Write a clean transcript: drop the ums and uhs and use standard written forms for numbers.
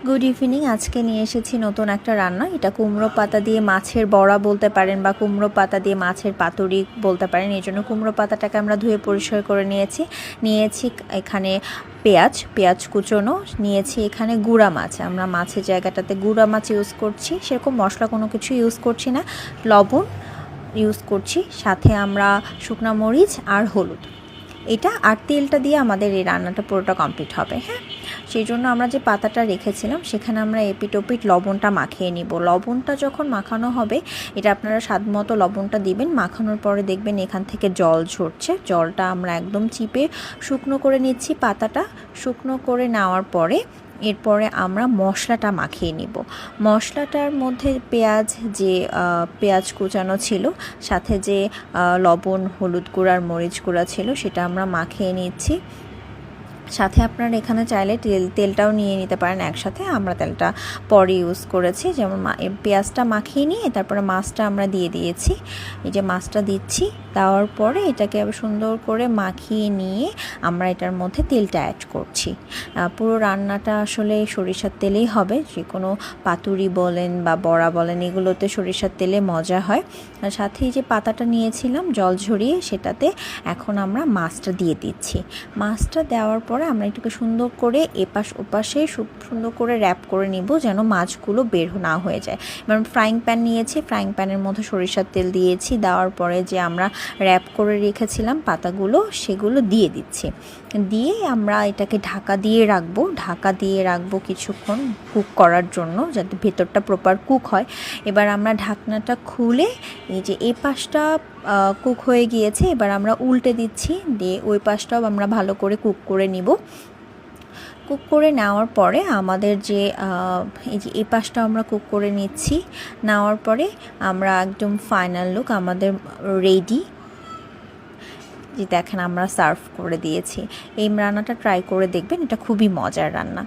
Good evening. আজকে নিয়ে এসেছি নতুন একটা রান্না। এটা কুমড়ো পাতা দিয়ে মাছের বড়া বলতে পারেন বা কুমড়ো পাতা দিয়ে মাছের পাতুরি বলতে পারেন। এই জন্য কুমড়ো পাতাটাকে আমরা ধুয়ে পরিষ্কার করে নিয়েছি এখানে পেঁয়াজ কুচোনো, নিয়েছি এখানে গুঁড়া মাছ। আমরা মাছের জায়গাটাতে গুঁড়া মাছ ইউজ করছি, সেরকম মশলা কোনো কিছু ইউজ করছি না। লবণ ইউজ করছি, সাথে আমরা শুকনো মরিচ আর হলুদ, এটা আর তেলটা দিয়ে আমাদের এই রান্নাটা পুরোটা কমপ্লিট হবে। হ্যাঁ, সেই জন্য আমরা যে পাতাটা রেখেছিলাম সেখানে আমরা এপিট ওপিট লবণটা মাখিয়ে নিব। লবণটা যখন মাখানো হবে, এটা আপনারা স্বাদ মতো লবণটা দিবেন। মাখানোর পরে দেখবেন এখান থেকে জল ঝরছে, জলটা আমরা একদম চিপে শুকনো করে নিচ্ছি। পাতাটা শুকনো করে নেওয়ার পরে এরপরে আমরা মশলাটা মাখিয়ে নিব। মশলাটার মধ্যে পেঁয়াজ কুচানো ছিল, সাথে যে লবণ, হলুদ গুঁড়া আর মরিচ গুঁড়া ছিল সেটা আমরা মাখিয়ে নিচ্ছি। সাথে আপনারা এখানে চাইলে তেলটাও নিয়ে নিতে পারেন একসাথে। আমরা তেলটা পরে ইউজ করেছি। যেমন পেঁয়াজটা মাখিয়ে নিয়ে তারপরে মাছটা আমরা দিয়ে দিয়েছি। এই যে মাছটা দিচ্ছি, দেওয়ার পরে এটাকে আবার সুন্দর করে মাখিয়ে নিয়ে আমরা এটার মধ্যে তেলটা অ্যাড করছি। পুরো রান্নাটা আসলে সরিষার তেলেই হবে। যে কোনো পাতুরি বলেন বা বড়া বলেন, এগুলোতে সরিষার তেলে মজা হয়। আর সাথে এই যে পাতাটা নিয়েছিলাম জল ঝরিয়ে, সেটাতে এখন আমরা মাছটা দিয়ে দিচ্ছি। মাছটা দেওয়ার পরে আমরা এটাকে সুন্দর করে এপাশ ওপাশে সুন্দর করে র্যাপ করে নিব, যেন মাছগুলো বের না হয়ে যায়। এবার ফ্রাইং প্যান নিয়েছি, ফ্রাইং প্যানের মধ্যে সরিষার তেল দিয়েছি। দেওয়ার পরে যে আমরা র্যাপ করে রেখেছিলাম পাতাগুলো, সেগুলো দিয়ে দিচ্ছি। দিয়ে আমরা এটাকে ঢাকা দিয়ে রাখবো কিছুক্ষণ কুক করার জন্য, যাতে ভেতরটা প্রপার কুক হয়। এবার আমরা ঢাকনাটা খুলে এই যে এই পাশটা কুক হয়ে গিয়েছে, এবার আমরা উল্টে দিচ্ছি, দিয়ে ওই পাশটাও আমরা ভালো করে কুক করে নিব। কুক করে নেওয়ার পরে আমাদের যে এই যে এই পাশটা আমরা কুক করে নিচ্ছি। নেওয়ার পরে আমরা একদম ফাইনাল লুক আমাদের রেডি। যে দেখেন আমরা সার্ভ করে দিয়েছি। এই রান্নাটা ট্রাই করে দেখবেন, এটা খুবই মজার রান্না।